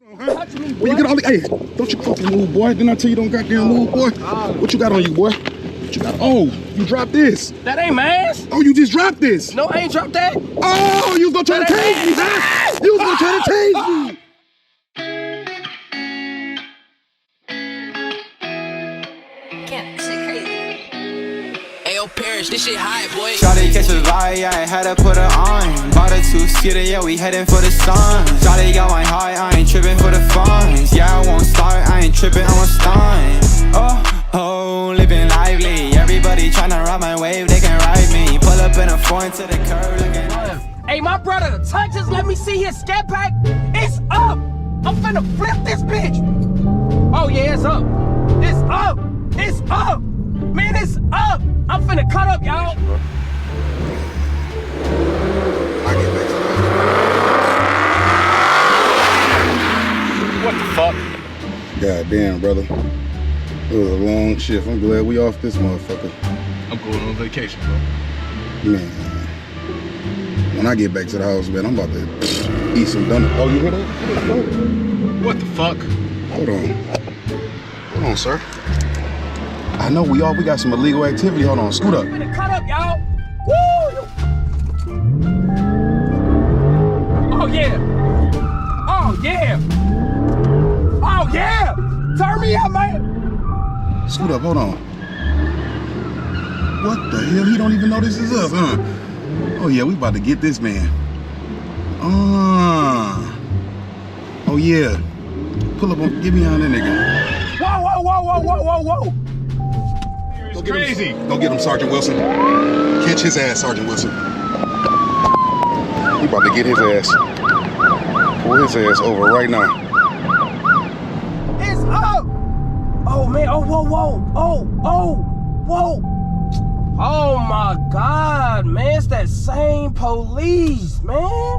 Huh? When you get all the, hey, don't you fucking move, boy. Didn't I tell you don't goddamn move, boy? What you got on you, boy? What you got? Oh, you dropped this. That ain't mine. Oh, you just dropped this. No, I ain't dropped that. Oh, you was gonna try to tase me, huh? You was gonna try to tase me. This shit high, boy. Shawty catch a vibe, yeah, I had to put her on. Bought a two-seater, yeah, we heading for the sun. Shawty got my high, I ain't tripping for the funds. Yeah, I won't start, I ain't tripping, I won't stun. Oh, living lively. Everybody tryna ride my wave, they can ride me. Pull up in a foreign to the curb looking. Hey, my brother, the touch just let me see his scat pack. It's up. I'm finna flip this bitch. Oh, yeah, it's up. It's up. It's up. Man, it's up. I'm finna cut up, y'all. What the fuck? God damn, brother. It was a long shift. I'm glad we off this motherfucker. I'm going on vacation, bro. Man. When I get back to the house, man, I'm about to eat some donuts. Oh, you hear that? What the fuck? Hold on. Hold on, sir. I know we got some illegal activity. Hold on, scoot up. I'm finna cut up, y'all. Woo! Oh, yeah. Oh, yeah. Oh, yeah. Turn me up, man. Scoot up, hold on. What the hell? He don't even know this is us, huh? Oh, yeah, we about to get this man. Oh, yeah. Pull up on, get behind that nigga. Whoa, whoa, whoa, whoa, whoa, whoa, whoa. It's crazy. Go get him, Sergeant Wilson. Catch his ass, Sergeant Wilson. We about to get his ass. Pull his ass over right now. It's up. Oh, man. Oh, whoa, whoa. Oh, whoa. Oh, my God, man. It's that same police, man.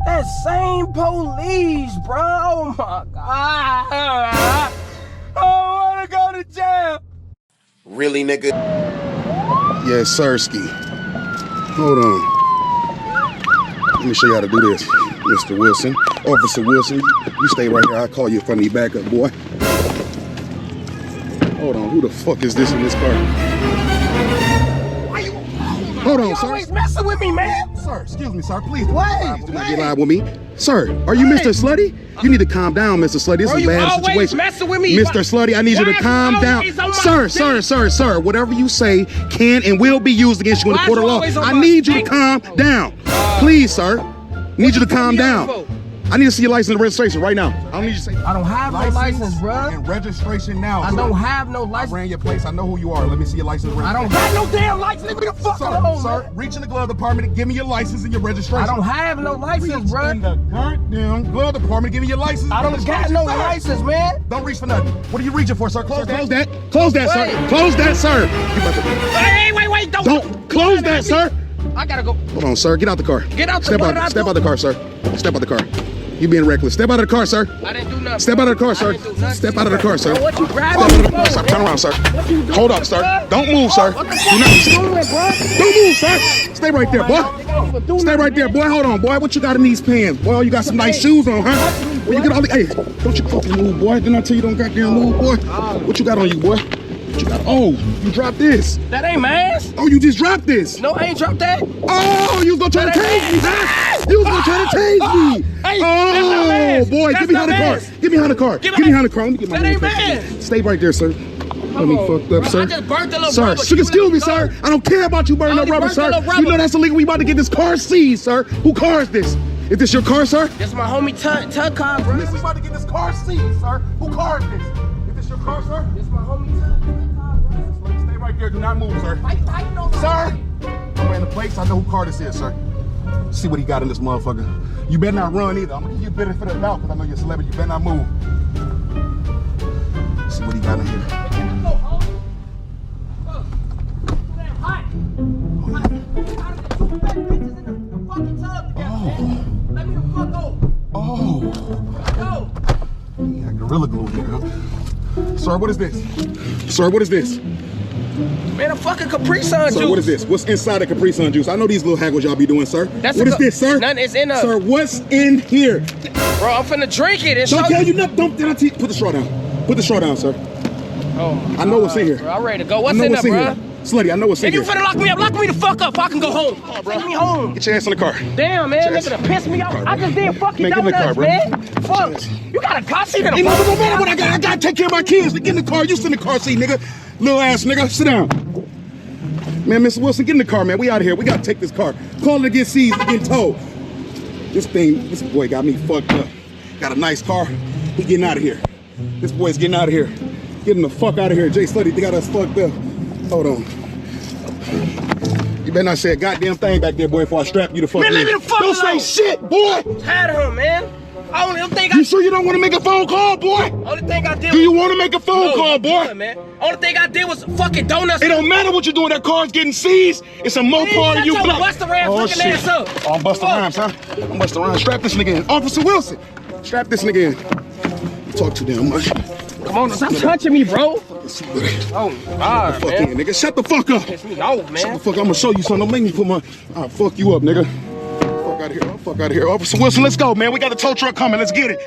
That same police, bro. Oh, my God. I want to go to jail. Really, nigga? Yes, Sirski. Hold on. Let me show you how to do this, Mr. Wilson. Officer Wilson, you stay right here. I'll call you from the backup, boy. Hold on, who the fuck is this in this car? Hold on, sir. You always messing with me, man. Sir, excuse me, sir. Please Wait. do not get live with me. Sir, are you Mr. Slutty? You need to calm down, Mr. Slutty. This is a bad situation. Messing with me. Mr. Slutty, I need you to calm down. Sir, whatever you say can and will be used against you in the court of law. I need you to calm down. Please, sir. Need you to calm down. I need to see your license and registration right now. I don't need you to say. I don't have no license, bro. And registration now. I don't have no license. I ran your place. I know who you are. Let me see your license and registration. I don't have no damn license. Leave me the fuck alone, sir. man. Reach in the glove department and give me your license and your registration. I don't have no license, bro. In the goddamn glove department, give me your license. I don't got no license, man. Don't reach for nothing. What are you reaching for, sir? Close that. Close that, sir. Close that, sir. Hey, wait. Don't close that, sir. I gotta go. Hold on, sir. Get out the car. Get out the car. Step out the car, sir. Step out the car. You being reckless. Step out of the car, sir. I didn't do nothing. Step out of the car, sir. Step out of the car, sir. Bro, what you grabbing? Step out of the car, sir. Turn around, sir. Hold up, sir. Don't move, sir. What the fuck are you doing, bro? Don't move, sir. Stay right there, boy. Stay right there, boy. Hold on, boy. What you got in these pants? Boy, you got some nice shoes on, huh? When you get all the, hey, don't you fucking move, boy. Didn't I tell you don't goddamn move, boy? What you got on you, boy? What you got? Oh, you dropped this. That ain't mine. Oh, you just dropped this. No, I ain't dropped that. Oh, you was gonna try to tase me, huh? You was gonna try to tase me. Hey, oh, boy, get behind the car. Get behind the car. Get behind the car. Let me get my That ain't mine. Stay right there, sir. Let me fucked up, sir. I just burnt the little sir, rubber. excuse me, sir. I don't care about you burning up rubber, sir. You know that's illegal. We about to get this car seized, sir. Who car is this? Is this your car, sir? That's my homie Tug car, bro. We about to get this car seized, sir. Who car is this? Is this your car, sir? That's my homie Tug car, bro. Stay right there. Do not move, sir. Sir, I ran the plates. I know who car this is, sir. See what he got in this motherfucker. You better not run either. I'm gonna give you a benefit of the doubt because I know you're a celebrity. You better not move. See what he got in here. Oh. You got gorilla glue here, huh? Sir, what is this? Sir, what is this? Man, a fucking Capri Sun Sir, juice. what is this? What's inside the Capri Sun juice? I know these little haggles y'all be doing, sir. What is this, sir? Nothing is in a... Sir, what's in here? Bro, I'm finna drink it and Don't show tell you nothing. Don't put the straw down. Put the straw down, sir. Oh my I know what's in here. Bro, I'm ready to go. What's I know in what's there, in bro? here. Slutty, I know what's in Nigga, you here. finna lock me up. Lock me the fuck up so I can go home. Take me home. Get your ass in the car. Damn, man. Nigga done pissed me off. I just did fucking Man, get in the car, donuts, bro. man. Fuck. You got a car seat in the It front. don't matter what I got. I gotta take care of my kids. Get in the car. You sit in the car seat, nigga. Little ass nigga. Sit down. Man, Mr. Wilson, get in the car, man. We out of here. We gotta take this car. Call it to get seized and get towed. This boy got me fucked up. Got a nice car. He getting out of here. This boy's getting out of here. Getting the fuck out of here. Jay Slutty, they got us fucked up. Hold on. You better not say a goddamn thing back there, boy, before I strap you the fuck Man, in. leave me the fuck Don't alone. say shit, boy. Tired of him, man. Only thing You sure you don't want to make a phone call, boy? Only thing I did Do you want to make a phone call, I'm boy? good, man. Only thing I did was fucking donuts. It don't matter what you're doing. That car's getting seized. It's a Mopar shut and you your black. Busta Rhymes looking shit. ass up. Oh, I'm Busta Fuck. Rhymes, huh? I'm Busta Rhymes. Strap this nigga in. Officer Wilson, strap this nigga in. Talk too damn much. Come on, stop touching me, bro. Oh, my God, Fuck man. in, nigga. Shut the fuck up. Piss me off, Shut the man. fuck up. I'm gonna show you something. Don't make me put my... I'll fuck you up, nigga. Fuck out of here. Fuck out of here. Officer Wilson, let's go, man. We got a tow truck coming. Let's get it.